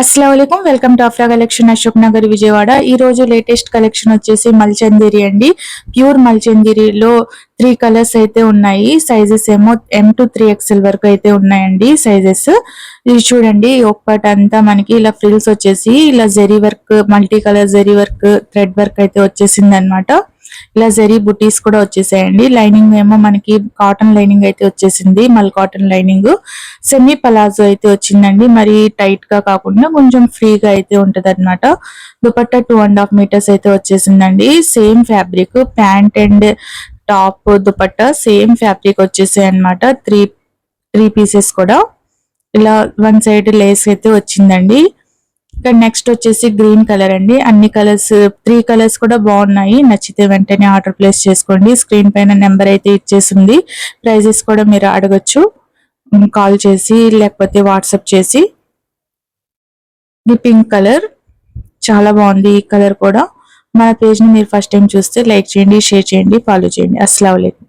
అస్సలాముఅలైకుం welcome to Afra collection Ashok Nagar Vijayawada. ఈ రోజు latest collection వచ్చేసి మల్చందేరి అండి. ప్యూర్ మల్చందేరిలో 3 కలర్స్ అయితే ఉన్నాయి. సైజెస్ ఏమో M to 3XL వరకు అయితే ఉన్నాయండి సైజెస్. ఇది చూడండి, ఒక పార్ట్ అంతా మనకి ఇలా ఫ్రిల్స్ వచ్చేసి ఇలా zari work, multi colour zari work, thread work అయితే వచ్చేసింది అనమాట. ఇలా జరీ బుటీస్ కూడా వచ్చేసాయండి. లైనింగ్ ఏమో మనకి కాటన్ లైనింగ్ అయితే వచ్చేసింది, మల్ కాటన్ లైనింగ్. సెమీ పలాజో అయితే వచ్చిందండి, మరి టైట్ గా కాకుండా కొంచెం ఫ్రీగా అయితే ఉంటది అనమాట. దుపట్టా 2.5 మీటర్స్ అయితే వచ్చేసిందండి. Same fabric, pant and top dupatta same fabric వచ్చేసాయి అనమాట. త్రీ పీసెస్ కూడా ఇలా వన్ సైడ్ లేస్ అయితే వచ్చిందండి. ఇక్కడ నెక్స్ట్ వచ్చేసి గ్రీన్ కలర్ అండి. అన్ని కలర్స్ 3 కలర్స్ కూడా బాగున్నాయి. నచ్చితే వెంటనే ఆర్డర్ ప్లేస్ చేసుకోండి. స్క్రీన్ పైన నెంబర్ అయితే ఇచ్చేసింది. ప్రైజెస్ కూడా మీరు అడగచ్చు కాల్ చేసి, లేకపోతే వాట్సాప్ చేసి. ఇది పింక్ కలర్, చాలా బాగుంది ఈ కలర్ కూడా. మన పేజ్ ని మీరు ఫస్ట్ టైం చూస్తే లైక్ చేయండి, షేర్ చేయండి, ఫాలో చేయండి. అస్సలాము అలైకుం.